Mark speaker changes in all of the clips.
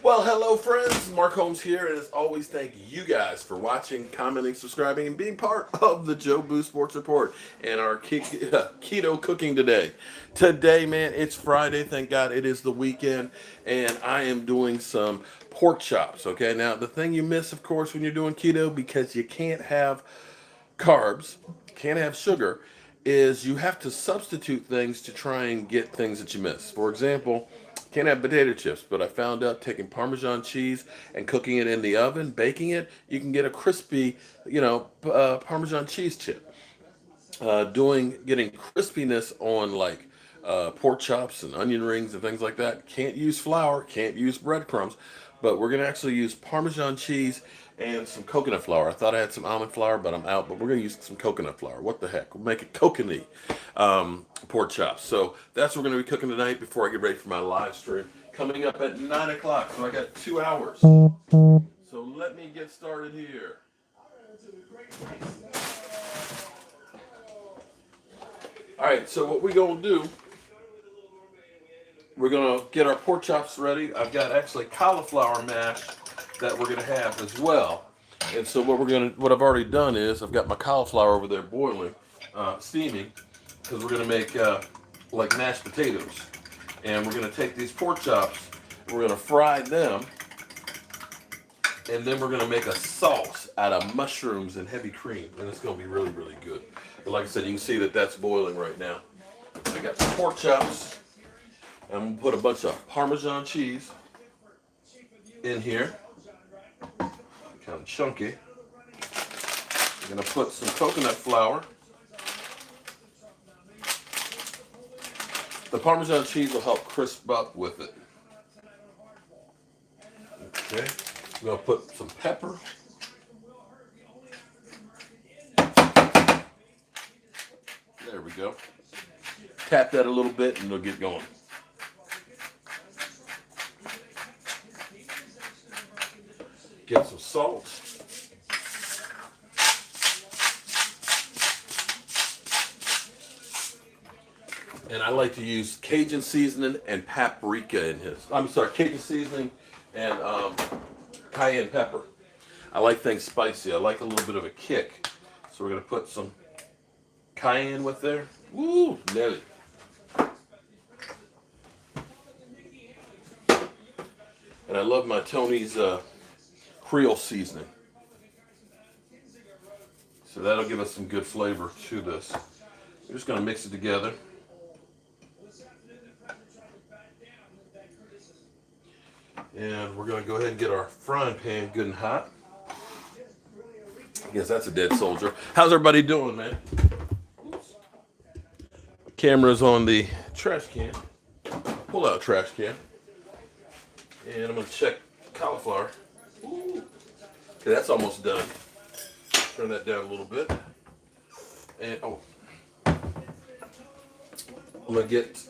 Speaker 1: Well, hello, friends. Mark Holmes here, and as always, thank you guys for watching, commenting, subscribing, and being part of the Jobu Sports Report and our keto cooking today. Today, man, it's Friday. Thank God it is the weekend, and I am doing some pork chops. Okay, now the thing you miss, of course, when you're doing keto, because you can't have carbs, can't have sugar, is you have to substitute things to try and get things that you miss. For example, can't have potato chips, but I found out taking Parmesan cheese and cooking it in the oven, baking it, you can get a crispy, Parmesan cheese chip. Getting crispiness on like pork chops and onion rings and things like that. Can't use flour, can't use breadcrumbs, but we're gonna actually use Parmesan cheese and some coconut flour. I thought I had some almond flour, but I'm out. But we're gonna use some coconut flour. What the heck? We'll make it coconut pork chops. So that's what we're gonna be cooking tonight before I get ready for my live stream coming up at 9 o'clock. So I got 2 hours. So let me get started here. All right, so what we're going to do, we're going to get our pork chops ready. I've got actually cauliflower mash that we're going to have as well. And so what I've already done is I've got my cauliflower over there boiling, steaming, because we're going to make like mashed potatoes. And we're going to take these pork chops, we're going to fry them, and then we're going to make a sauce out of mushrooms and heavy cream. And it's going to be really, really good. But like I said, you can see that that's boiling right now. I got the pork chops. I'm going to put a bunch of Parmesan cheese in here. Kind of chunky. I'm going to put some coconut flour. The Parmesan cheese will help crisp up with it. Okay. I'm going to put some pepper. There we go. Tap that a little bit and it'll get going. Get some salt. And I like to use Cajun seasoning and paprika in his. I'm sorry, Cajun seasoning and cayenne pepper. I like things spicy. I like a little bit of a kick. So we're going to put some cayenne with there. Woo, Nelly. And I love my Tony's Creole seasoning. So that'll give us some good flavor to this. We're just going to mix it together. And we're going to go ahead and get our frying pan good and hot. I guess that's a dead soldier. How's everybody doing, man? Oops. Camera's on the trash can. Pull out trash can. And I'm going to check cauliflower. Ooh. Okay, that's almost done. Turn that down a little bit. And, I'm going to get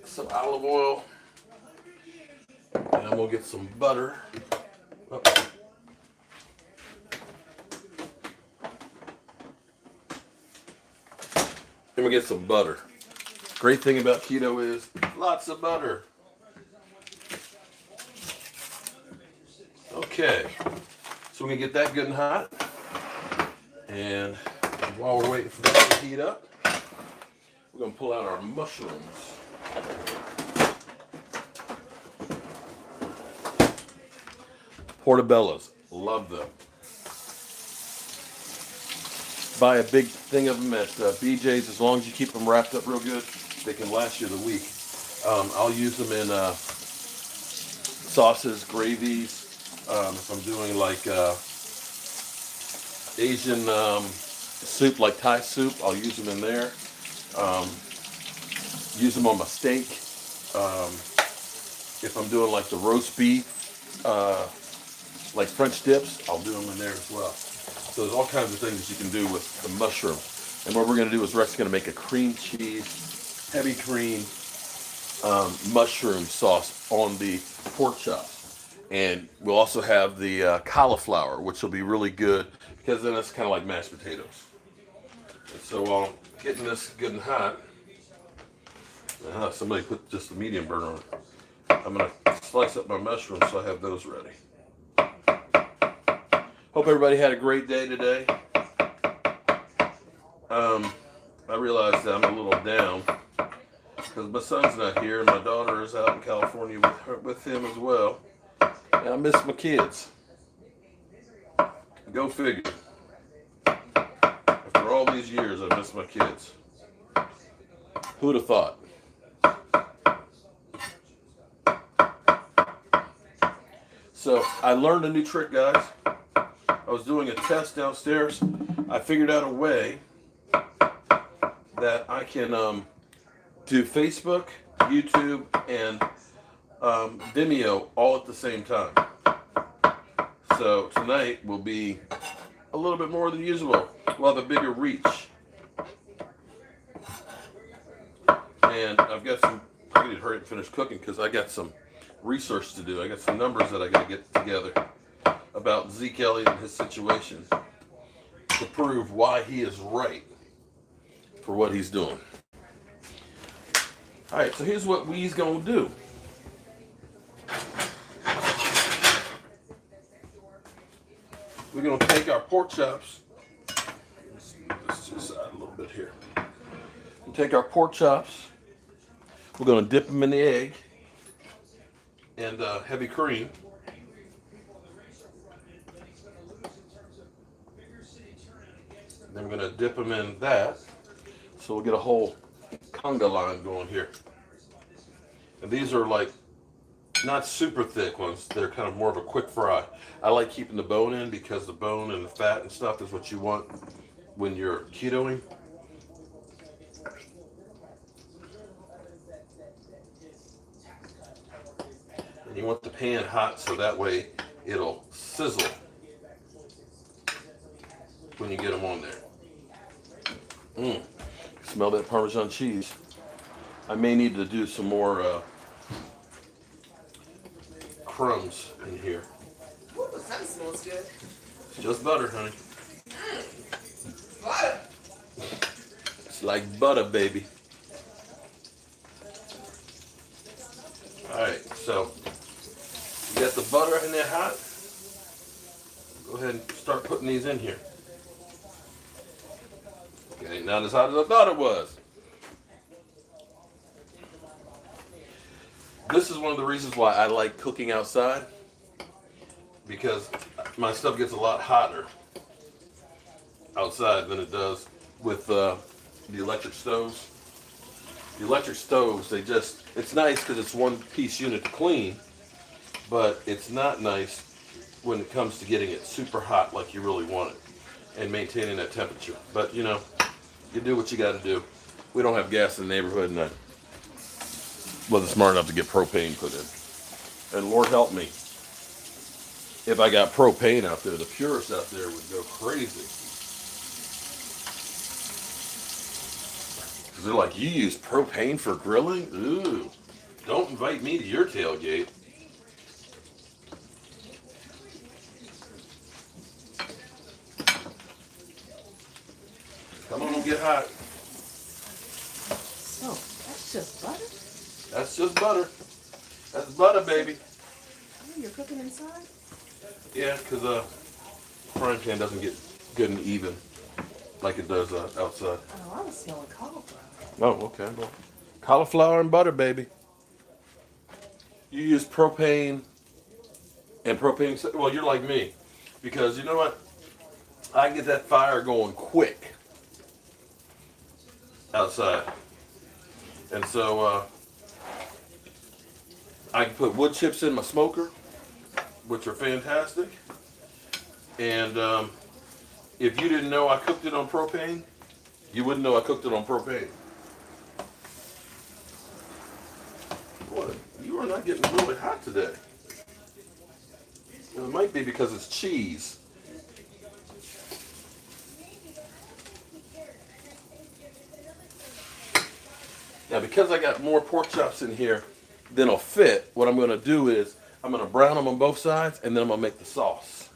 Speaker 1: some olive oil. And I'm going to get some butter. Oh. And we get some butter. Great thing about keto is lots of butter. Okay, so we can get that good and hot. And while we're waiting for that to heat up, we're going to pull out our mushrooms. Portobellos, love them. Buy a big thing of them at BJ's. As long as you keep them wrapped up real good, they can last you the week. I'll use them in sauces, gravies. If I'm doing like Asian soup, like Thai soup, I'll use them in there. Use them on my steak. If I'm doing like the roast beef, like French dips, I'll do them in there as well. So there's all kinds of things you can do with the mushroom. And what we're going to do is Rex is going to make a cream cheese, heavy cream, mushroom sauce on the pork chops. And we'll also have the cauliflower, which will be really good because then it's kind of like mashed potatoes. And so while getting this good and hot, somebody put just the medium burner on. I'm going to slice up my mushrooms so I have those ready. Hope everybody had a great day today. I realized that I'm a little down because my son's not here and my daughter is out in California with him as well. And I miss my kids. Go figure. After all these years, I miss my kids. Who'd have thought? So I learned a new trick, guys. I was doing a test downstairs. I figured out a way that I can do Facebook, YouTube, and Vimeo all at the same time. So tonight will be a little bit more than usual. We'll have a bigger reach. And I've got some, I need to hurry up and finish cooking because I got some research to do. I got some numbers that I got to get together about Zeke Elliott and his situation to prove why he is right for what he's doing. All right, so here's what we's going to do. We're going to take our pork chops. Let's move this to the side a little bit here. We'll take our pork chops. We're going to dip them in the egg and heavy cream. Then we're going to dip them in that. So we'll get a whole conga line going here. And these are like not super thick ones. They're kind of more of a quick fry. I like keeping the bone in because the bone and the fat and stuff is what you want when you're ketoing. And you want the pan hot so that way it'll sizzle when you get them on there. Smell that Parmesan cheese. I may need to do some more crumbs in here.
Speaker 2: Ooh, that smells good.
Speaker 1: It's just butter, honey.
Speaker 2: Butter.
Speaker 1: It's like butter, baby. All right, so you got the butter in there hot. Go ahead and start putting these in here. Okay, not as hot as I thought it was. This is one of the reasons why I like cooking outside, because my stuff gets a lot hotter outside than it does with the electric stoves. The electric stoves, it's nice because it's one piece unit to clean, but it's not nice when it comes to getting it super hot like you really want it and maintaining that temperature. But you know, you do what you got to do. We don't have gas in the neighborhood, and I wasn't smart enough to get propane put in. And Lord help me, if I got propane out there, the purists out there would go crazy. Because they're like, you use propane for grilling? Ooh, don't invite me to your tailgate. Come on, get hot.
Speaker 2: So, that's just butter?
Speaker 1: That's just butter. That's butter, baby.
Speaker 2: Oh, you're cooking inside?
Speaker 1: Yeah, because frying pan doesn't get good and even like it does outside.
Speaker 2: Oh, I was smelling cauliflower.
Speaker 1: Oh, okay. Well, cauliflower and butter, baby. You use propane and propane. Well, you're like me, because you know what? I can get that fire going quick outside, and so I can put wood chips in my smoker, which are fantastic. And if you didn't know I cooked it on propane, you wouldn't know I cooked it on propane. Boy, you are not getting really hot today. It might be because it's cheese. Now, because I got more pork chops in here than will fit, what I'm going to do is I'm going to brown them on both sides, and then I'm going to make the sauce.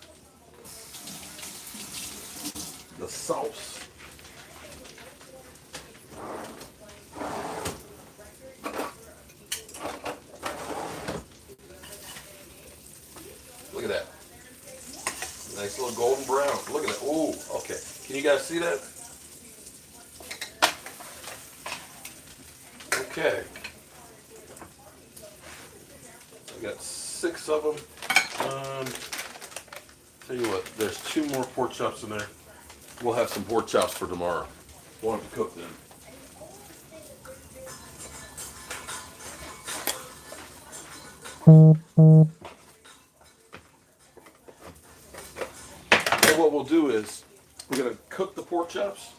Speaker 1: The sauce. brown. Look at that. Oh, okay. Can you guys see that? Okay. I got 6 of them. Tell you what, there's 2 more pork chops in there. We'll have some pork chops for tomorrow. We'll have to cook them. So what we'll do is we're gonna cook the pork chops,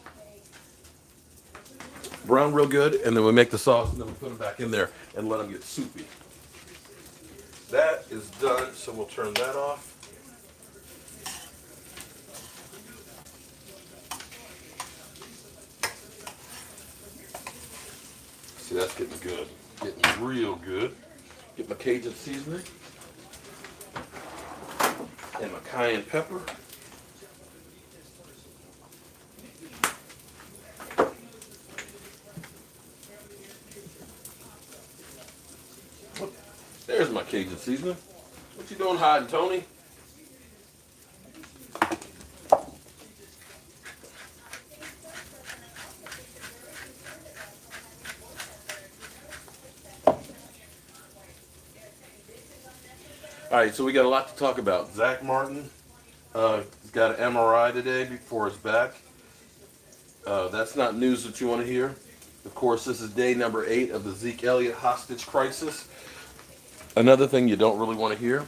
Speaker 1: brown real good, and then we make the sauce, and then we put them back in there and let them get soupy. That is done, so we'll turn that off. See, that's getting good, getting real good. Get my Cajun seasoning and my cayenne pepper. There's my Cajun seasoning. What you doing hiding, Tony? All right, so we got a lot to talk about. Zach Martin he's got an MRI today before his back. That's not news that you want to hear. Of course, this is day number 8 of the Zeke Elliott hostage crisis. Another thing you don't really want to hear.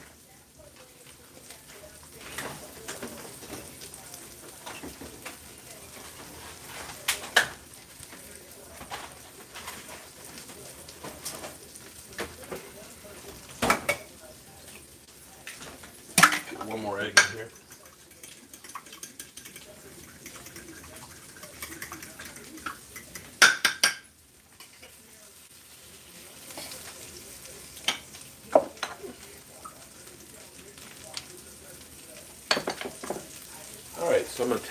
Speaker 1: Get one more egg in here. All right, so I'm going to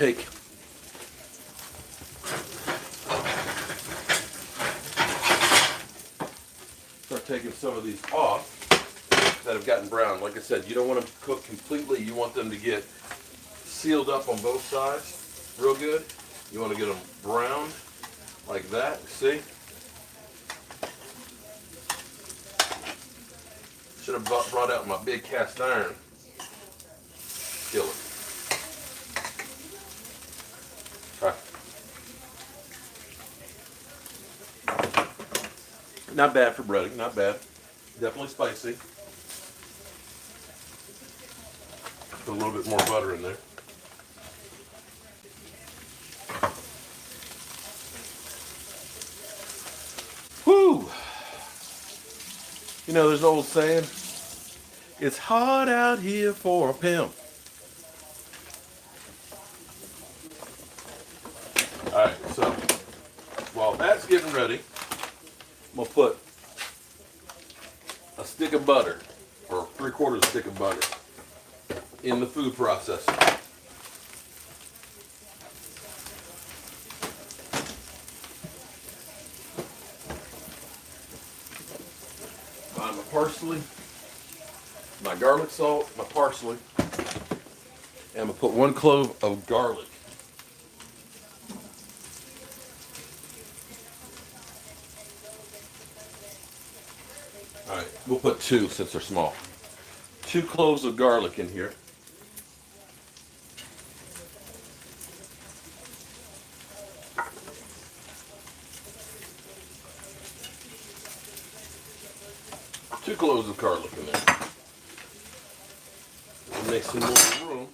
Speaker 1: start taking some of these off that have gotten brown. Like I said, you don't want them to cook completely. You want them to get sealed up on both sides real good. You want to get them brown like that. See? Should have brought out my big cast iron skillet. Not bad for breading, not bad. Definitely spicy. Put a little bit more butter in there. Whew! You know, there's an old saying, it's hard out here for a pimp. Alright, so while that's getting ready, I'm going to put a stick of butter, or 3/4 stick of butter, in the food processor. My parsley, my garlic salt, my parsley, and I'm going to put 1 clove of garlic. Alright, we'll put 2 since they're small. 2 cloves of garlic in here. Two cloves of garlic in there. We'll make some more room.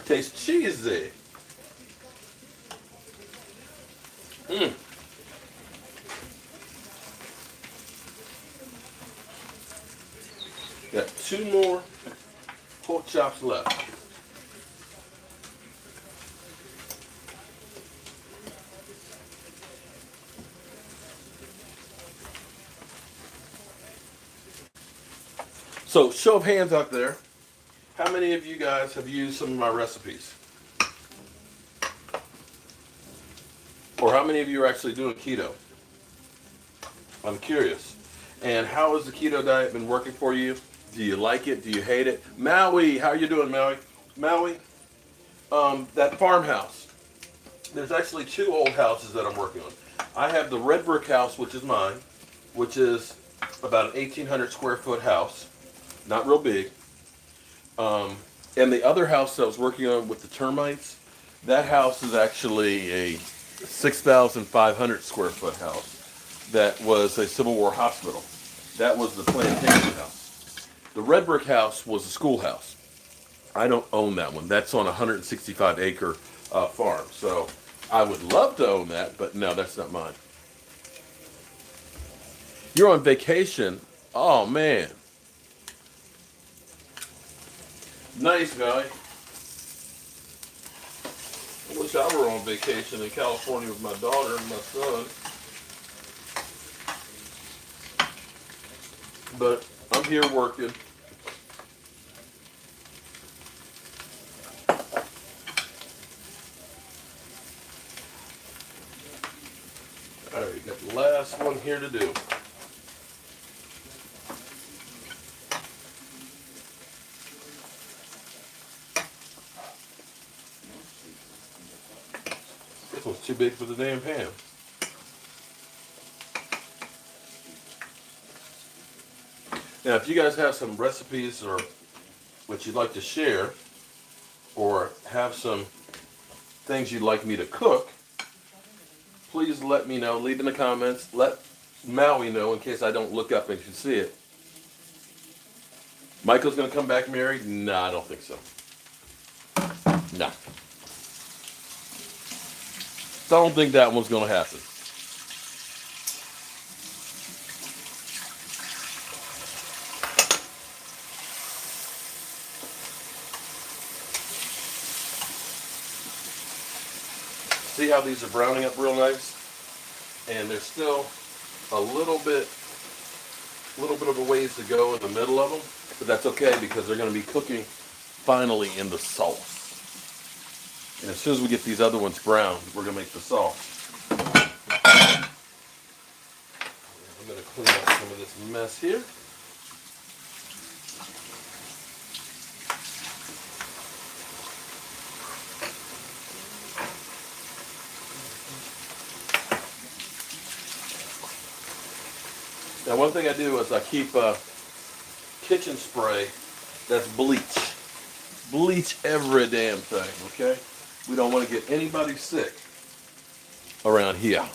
Speaker 1: Tastes cheesy. Got 2 more pork chops left. So, show of hands out there. How many of you guys have used some of my recipes? Or how many of you are actually doing keto? I'm curious. And how has the keto diet been working for you? Do you like it? Do you hate it? Maui, how are you doing, Maui? Maui, that farmhouse. There's actually two old houses that I'm working on. I have the red brick house, which is mine, which is about an 1,800 square foot house, not real big. And the other house that I was working on with the termites, that house is actually a 6,500 square foot house that was a Civil War hospital. That was the plantation house. The red brick house was a schoolhouse. I don't own that one. That's on a 165 acre farm. So I would love to own that, but no, that's not mine. You're on vacation. Oh, man. Nice, guy. I wish I were on vacation in California with my daughter and my son. But I'm here working. All right, we got the last one here to do. This one's too big for the damn pan. Now, if you guys have some recipes or what you'd like to share, or have some things you'd like me to cook, please let me know. Leave in the comments. Let Maui know in case I don't look up and can see it. Michael's going to come back married? No, I don't think so. No. Don't think that one's going to happen. See how these are browning up real nice? And there's still a little bit of a ways to go in the middle of them, but that's okay because they're going to be cooking finally in the sauce. And as soon as we get these other ones brown, we're going to make the sauce. I'm going to clean up some of this mess here. Now, one thing I do is I keep kitchen spray that's bleach. Bleach every damn thing, okay? We don't want to get anybody sick around here.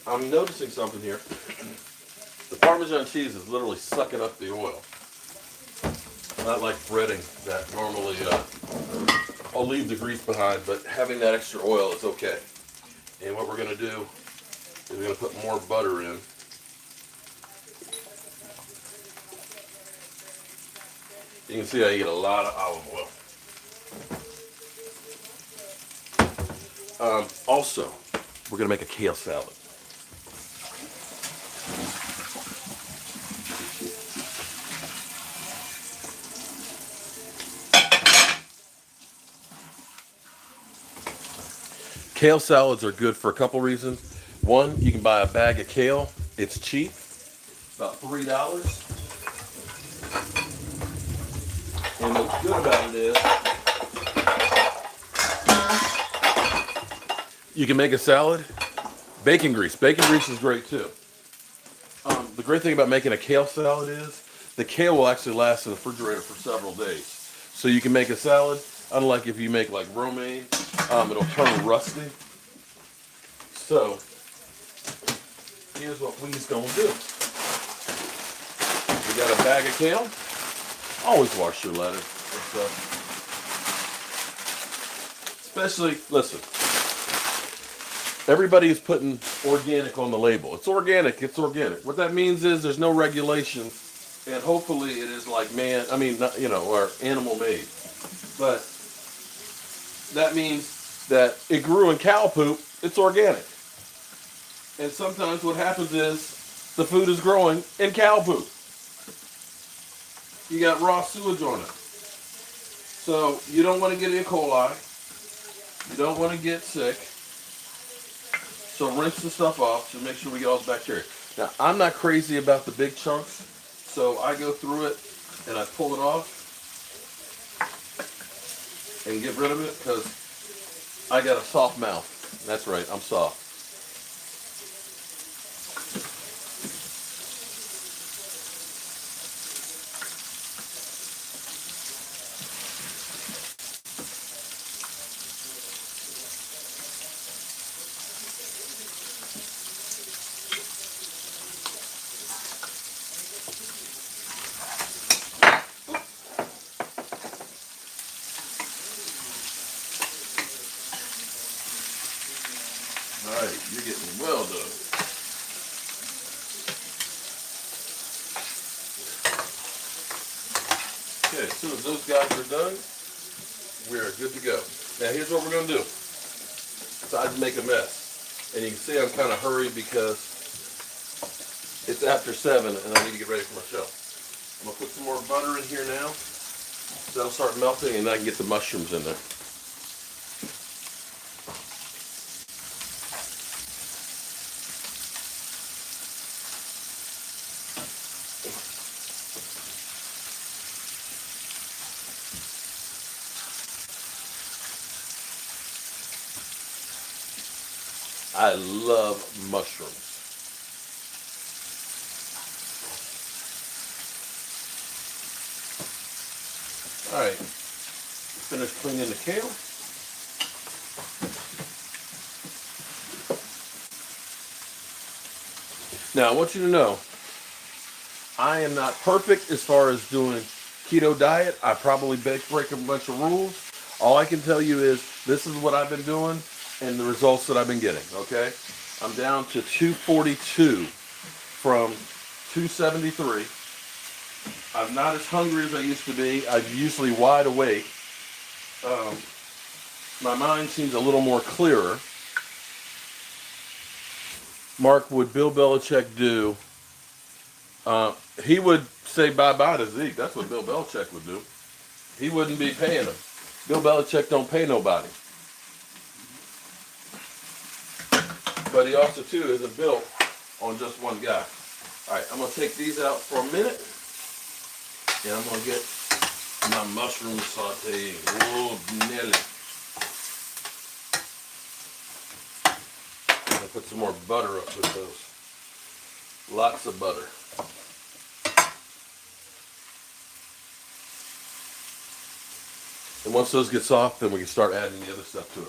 Speaker 1: I'm noticing something here. The Parmesan cheese is literally sucking up the oil. Not like breading that normally I'll leave the grease behind, but having that extra oil is okay. And what we're going to do is we're going to put more butter in. You can see how you get a lot of olive oil. Also, we're going to make a kale salad. Kale salads are good for a couple reasons. One, you can buy a bag of kale. It's cheap, about $3. And what's good about it is you can make a salad. Bacon grease. Bacon grease is great too. The great thing about making a kale salad is the kale will actually last in the refrigerator for several days. So you can make a salad, unlike if you make like romaine, it'll turn rusty. So here's what we's gonna do. We got a bag of kale. Always wash your lettuce. Especially, listen, everybody's putting organic on the label. It's organic, it's organic. What that means is there's no regulation and hopefully it is like not, or animal made. But that means that it grew in cow poop. It's organic. And sometimes what happens is the food is growing in cow poop. You got raw sewage on it. So you don't want to get E. coli. You don't want to get sick. So rinse the stuff off to make sure we get all the bacteria. Now, I'm not crazy about the big chunks, so I go through it and I pull it off and get rid of it because I got a soft mouth. That's right, I'm soft. All right, you're getting well done. Okay, as soon as those guys are done, we're good to go. Now here's what we're going to do. Besides make a mess. And you can see I'm kind of hurried because it's after 7 and I need to get ready for my show. I'm going to put some more butter in here now. That'll start melting and I can get the mushrooms in there. I love mushrooms. All right, finished cleaning the kale. Now I want you to know, I am not perfect as far as doing keto diet. I probably break a bunch of rules. All I can tell you is this is what I've been doing and the results that I've been getting, okay? I'm down to 242 from 273. I'm not as hungry as I used to be. I'm usually wide awake. My mind seems a little more clearer. Mark, would Bill Belichick do? He would say bye-bye to Zeke. That's what Bill Belichick would do. He wouldn't be paying him. Bill Belichick don't pay nobody. But he also, too, isn't built on just one guy. All right, I'm going to take these out for a minute. And I'm going to get my mushroom sauteing. Oh, Nelly. I'm going to put some more butter up with those. Lots of butter. And once those get soft, then we can start adding the other stuff to it.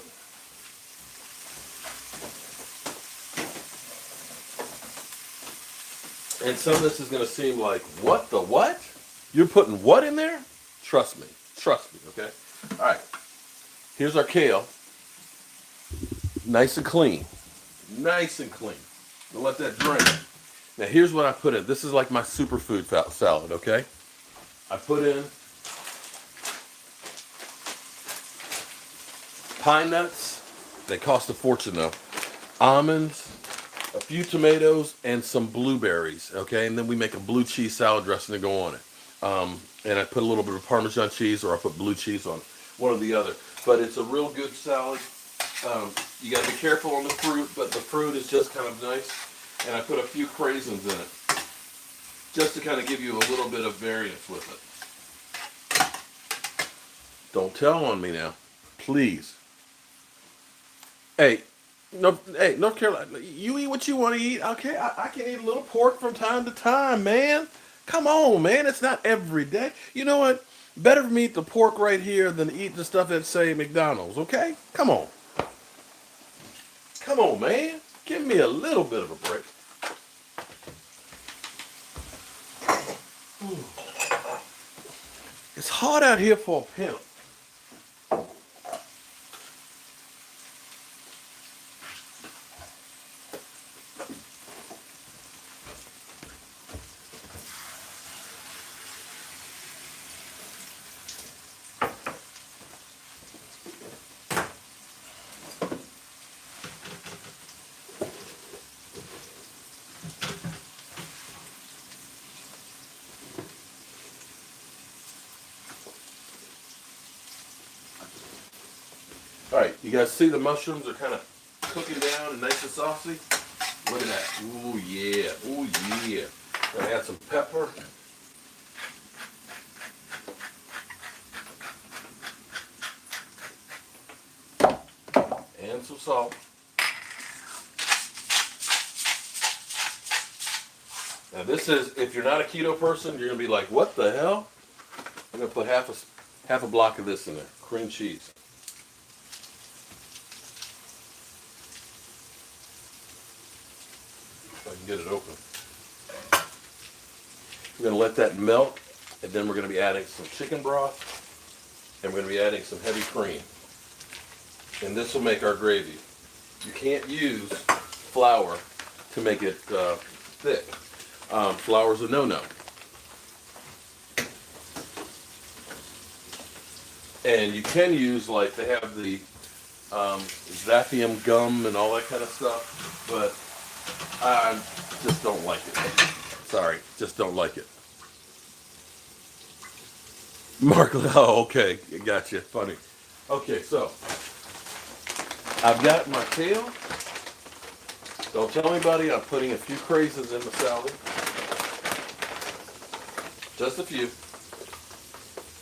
Speaker 1: And some of this is going to seem like, what the what? You're putting what in there? Trust me, okay? All right, here's our kale. Nice and clean. Nice and clean. We'll let that drain. Now here's what I put in. This is like my superfood salad, okay? I put in pine nuts. They cost a fortune though. Almonds, a few tomatoes, and some blueberries, okay? And then we make a blue cheese salad dressing to go on it. And I put a little bit of Parmesan cheese, or I put blue cheese on one or the other. But it's a real good salad. You got to be careful on the fruit, but the fruit is just kind of nice. And I put a few craisins in it, just to kind of give you a little bit of variance with it. Don't tell on me now, please. Hey, North Carolina, you eat what you want to eat. Okay, I can eat a little pork from time to time, man. Come on, man. It's not every day. You know what? Better for me to eat the pork right here than eat the stuff at, say, McDonald's, okay? Come on. Come on, man. Give me a little bit of a break. It's hard out here for a pimp. All right, you guys see the mushrooms are kind of cooking down and nice and saucy? Look at that. Ooh, yeah. Ooh, yeah. Gonna add some pepper. And some salt. Now this is, if you're not a keto person, you're gonna be like, what the hell? I'm gonna put half a block of this in there, cream cheese. If I can get it open. We're gonna let that melt, and then we're gonna be adding some chicken broth, and we're gonna be adding some heavy cream. And this will make our gravy. You can't use flour to make it thick. Flour's a no-no. And you can use, like, they have the Zappium gum and all that kind of stuff, but I just don't like it. Sorry, just don't like it. Mark, oh, okay, gotcha, funny. Okay, so I've got my kale. Don't tell anybody I'm putting a few craisins in the salad. Just a few.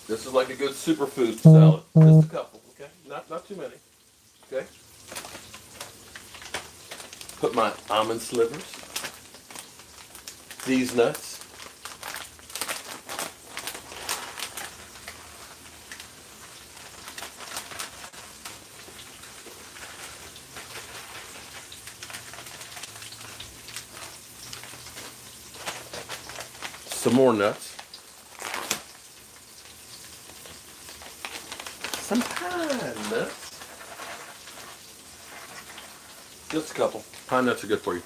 Speaker 1: This is like a good superfood salad. Just a couple, okay? Not too many. Okay? Put my almond slivers. These nuts. Some more nuts. Some pine nuts. Just a couple. Pine nuts are good for you.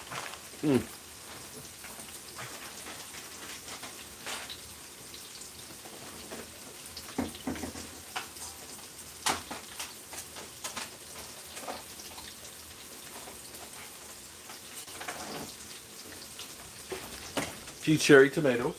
Speaker 1: A few cherry tomatoes.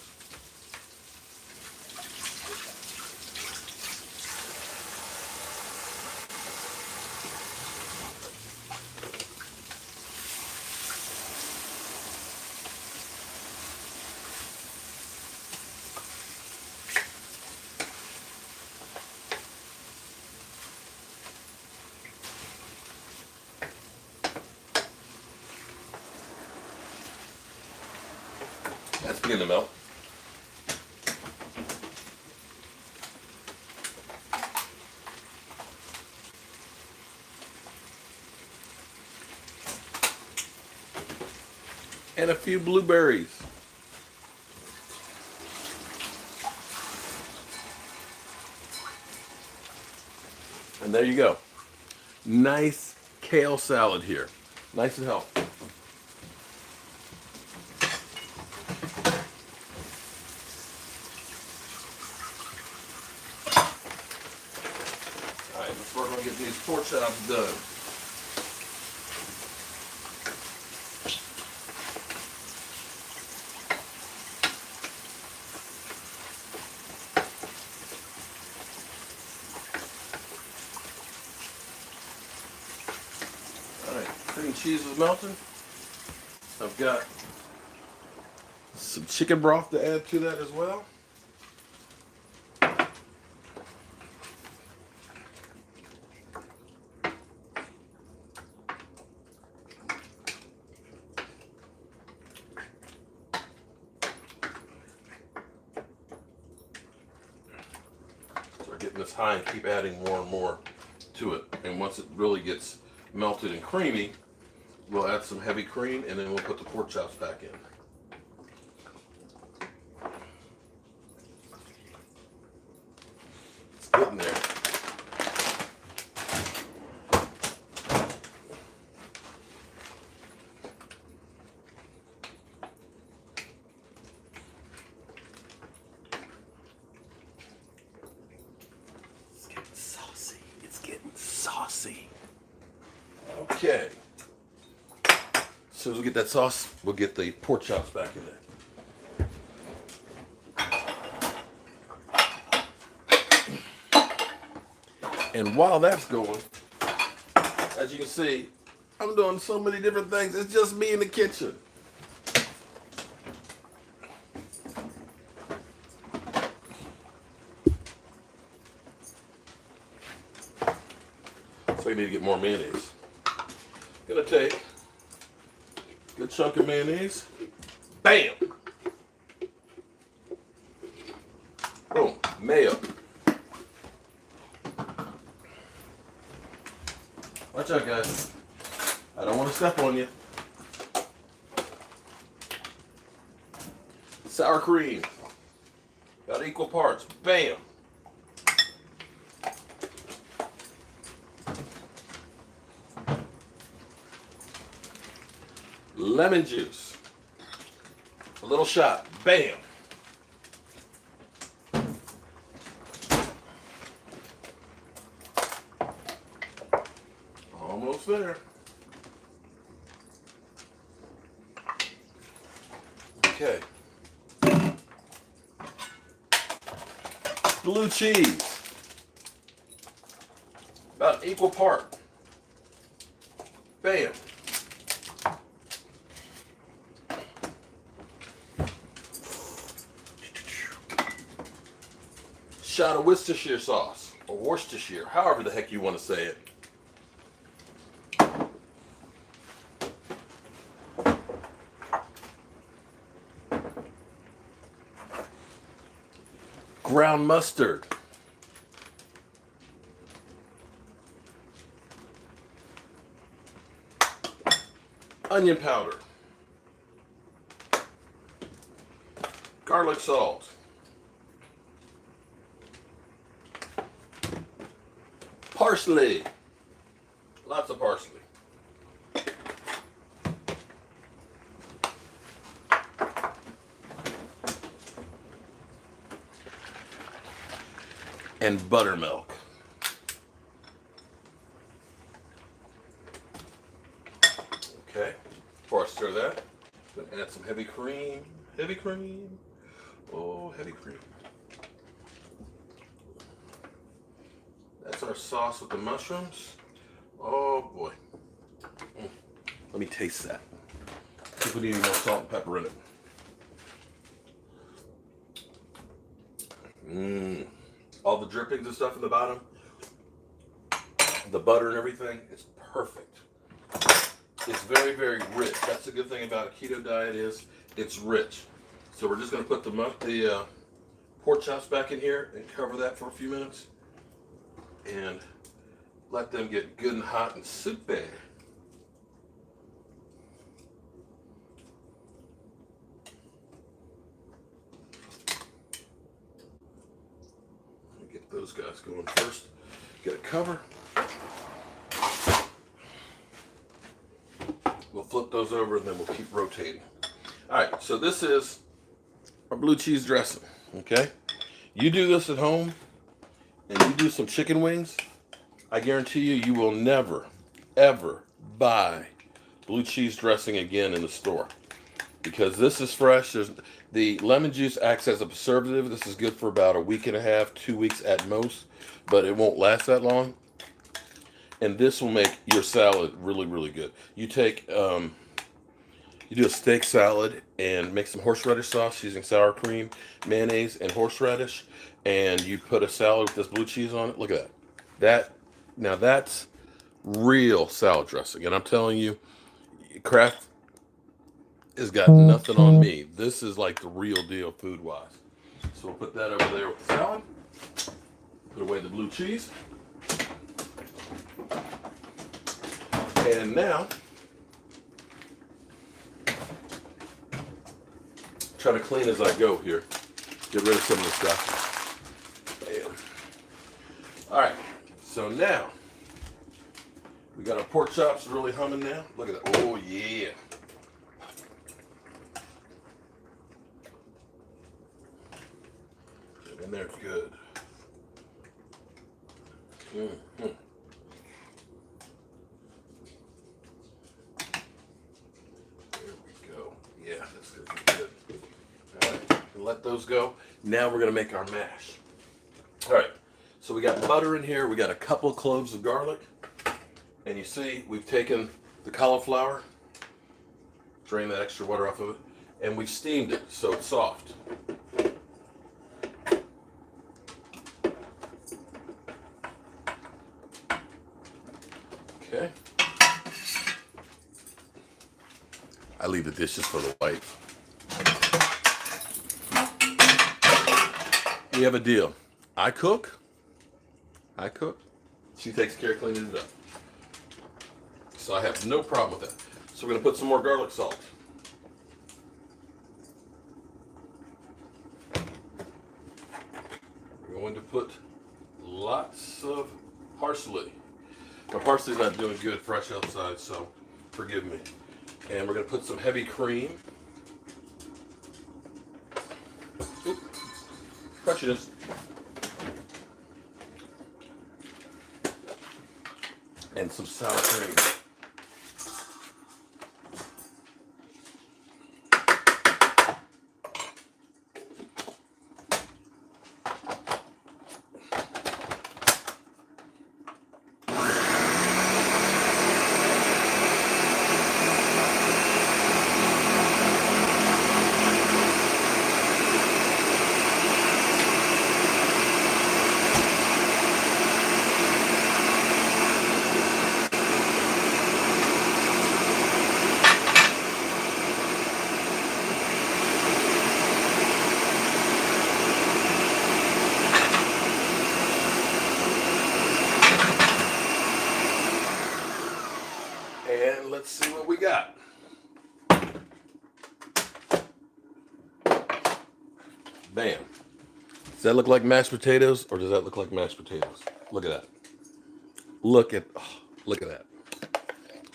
Speaker 1: That's beginning to melt. And a few blueberries. And there you go. Nice kale salad here. Nice and healthy. All right, let's work on getting these pork chops done. Cream cheese is melting. I've got some chicken broth to add to that as well. Start getting this high and keep adding more and more to it. And once it really gets melted and creamy, we'll add some heavy cream, and then we'll put the pork chops back in. It's getting there. It's getting saucy. It's getting saucy. Okay. As soon as we get that sauce, we'll get the pork chops back in there. And while that's going, As you can see, I'm doing so many different things. It's just me in the kitchen. So you need to get more mayonnaise. Gonna take a good chunk of mayonnaise. Bam! Boom. Mayo. Watch out, guys. I don't want to step on you. Sour cream. About equal parts. Bam! Lemon juice. A little shot. Bam! Almost there. Okay. Blue cheese. About an equal part. Bam. Shot of Worcestershire sauce, or Worcestershire, however the heck you want to say it. Ground mustard. Onion powder. Garlic salt. Parsley. Lots of parsley. And buttermilk. Okay, before I stir that, I'm gonna add some heavy cream. Heavy cream. Oh, heavy cream. That's our sauce with the mushrooms. Oh boy. Let me taste that. See if we need any more salt and pepper in it. All the drippings and stuff in the bottom, the butter and everything, it's perfect. It's very, very rich. That's the good thing about a keto diet is it's rich. So we're just going to put the pork chops back in here and cover that for a few minutes and let them get good and hot and soupy. Get those guys going first. Get a cover. We'll flip those over and then we'll keep rotating. All right, so this is our blue cheese dressing, okay? You do this at home and you do some chicken wings, I guarantee you, you will never, ever buy blue cheese dressing again in the store because this is fresh. The lemon juice acts as a preservative. This is good for about a week and a half, 2 weeks at most, but it won't last that long. And this will make your salad really, really good. You take, you do a steak salad and make some horseradish sauce using sour cream, mayonnaise, and horseradish, and you put a salad with this blue cheese on it. Look at that. Now that's real salad dressing, and I'm telling you, Kraft has got nothing on me. This is like the real deal food-wise. So we'll put that over there with the salad. Put away the blue cheese. And now, try to clean as I go here. Get rid of some of the stuff. Bam. All right, so now, we got our pork chops really humming now. Look at that. Oh, yeah. And they're good. Mm-hmm. There we go. Yeah, that's gonna be good. All right, and let those go. Now we're gonna make our mash. All right, so we got butter in here. We got a couple of cloves of garlic, And you see, we've taken the cauliflower, drained that extra water off of it, and we've steamed it so it's soft. Okay. I leave the dishes for the wife. We have a deal. I cook. She takes care of cleaning it up. So I have no problem with that. So we're going to put some more garlic salt. We're going to put lots of parsley. My parsley's not doing good fresh outside, so forgive me. And we're going to put some heavy cream. Oop. Prejudice. And some sour cream. And let's see what we got. Bam. Does that look like mashed potatoes or does that look like mashed potatoes? Look at that. Look at that.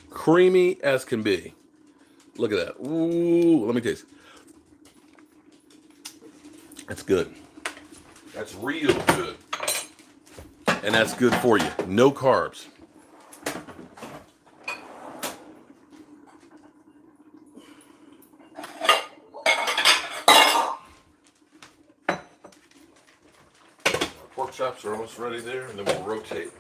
Speaker 1: Creamy as can be. Look at that. Ooh, let me taste. That's good. That's real good. And that's good for you. No carbs. Pork chops are almost ready there, and then we'll rotate.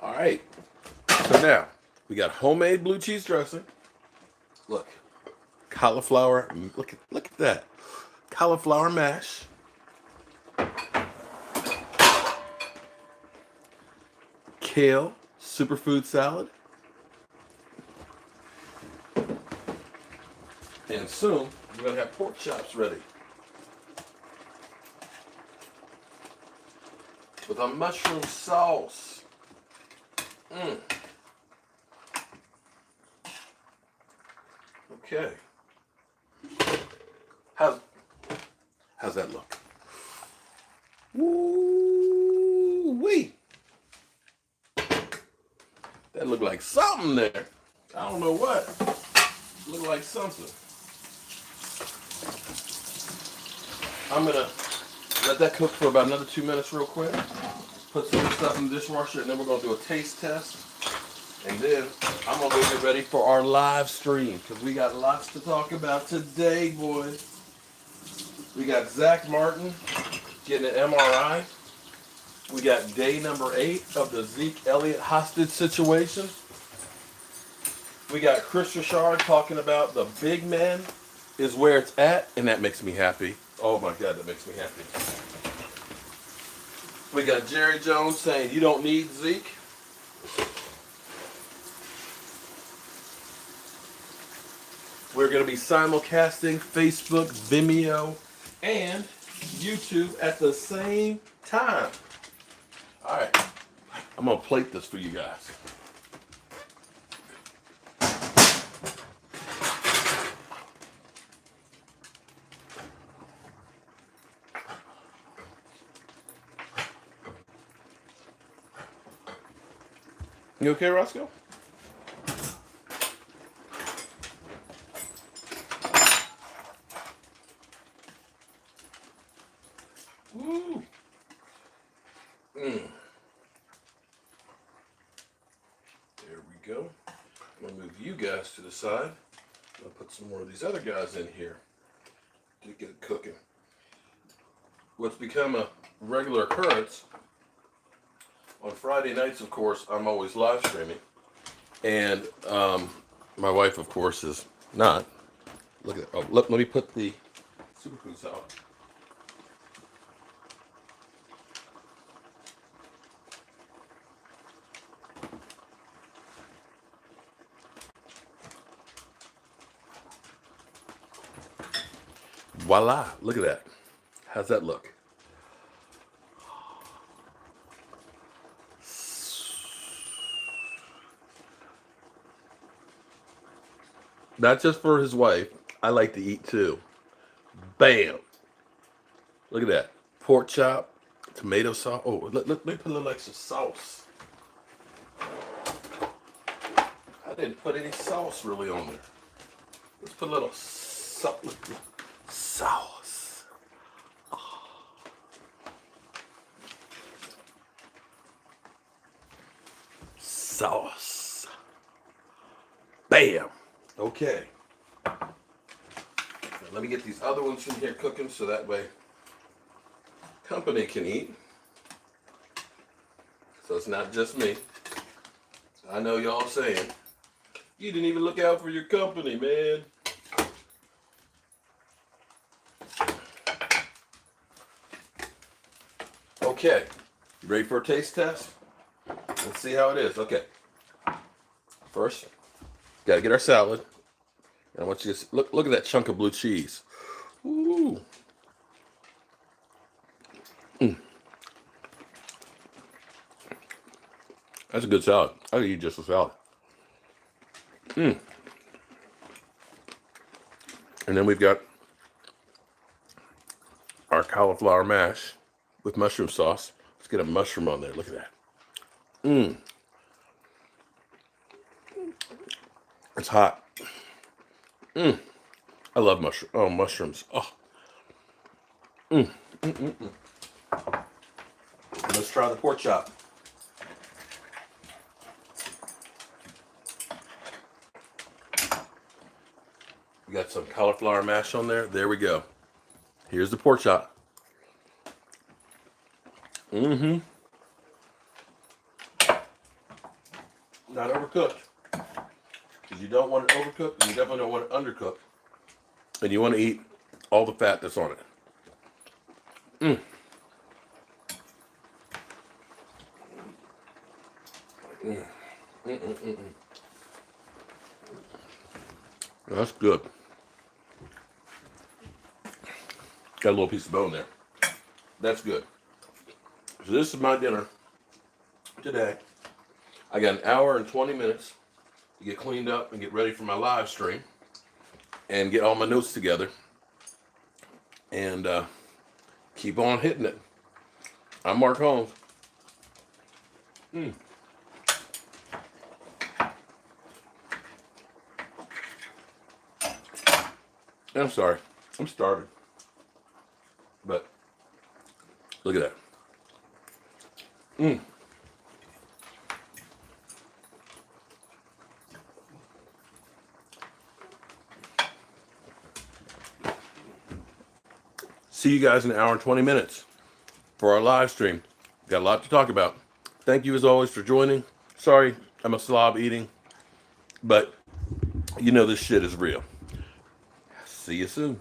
Speaker 1: All right, so now we got homemade blue cheese dressing. Look, cauliflower. Look at that, cauliflower mash. Kale superfood salad, and soon we're gonna have pork chops ready with a mushroom sauce. Okay. How's that look? Woo-wee. That looked like something there. I don't know what. Looked like something. I'm gonna let that cook for about another 2 minutes real quick. Put some of the stuff in the dishwasher, and then we're gonna do a taste test. And then I'm gonna go get ready for our live stream because we got lots to talk about today, boys. We got Zach Martin getting an MRI. We got day number 8 of the Zeke Elliott hostage situation. We got Chris Richard talking about the big man is where it's at, and that makes me happy. Oh my God, that makes me happy. We got Jerry Jones saying you don't need Zeke. We're going to be simulcasting Facebook, Vimeo, and YouTube at the same time. All right, I'm going to plate this for you guys. You okay, Roscoe? Woo. There we go. I'm going to move you guys to the side. I'll put some more of these other guys in here to get it cooking. What's become a regular occurrence on Friday nights, of course, I'm always live streaming. And my wife, of course, is not. Look at that. Oh, let me put the superfoods out. Voila, look at that. How's that look? Not just for his wife. I like to eat too. Bam. Look at that. Pork chop, tomato sauce. Oh, let me put a little extra sauce. I didn't put any sauce really on there. Let's put a little sauce. Sauce. Bam. Okay. Now let me get these other ones in here cooking so that way company can eat. So it's not just me. I know y'all saying, you didn't even look out for your company, man. Okay. You ready for a taste test? Let's see how it is. Okay. First, gotta get our salad. And I want you to look at that chunk of blue cheese. Ooh. That's a good salad. I could eat just a salad. And then we've got our cauliflower mash with mushroom sauce. Let's get a mushroom on there. Look at that. It's hot. I love mushrooms. Oh. Let's try the pork chop. We got some cauliflower mash on there. There we go. Here's the pork chop. Not overcooked. Because you don't want it overcooked, and you definitely don't want it undercooked. And you want to eat all the fat that's on it. That's good. Got a little piece of bone there. That's good. So this is my dinner today. I got an hour and 20 minutes to get cleaned up and get ready for my live stream and get all my notes together and keep on hitting it. I'm Mark Holmes. I'm sorry. I'm starving. But look at that. See you guys in an hour and 20 minutes for our live stream. Got a lot to talk about. Thank you as always for joining. Sorry, I'm a slob eating, but you know this shit is real. See you soon.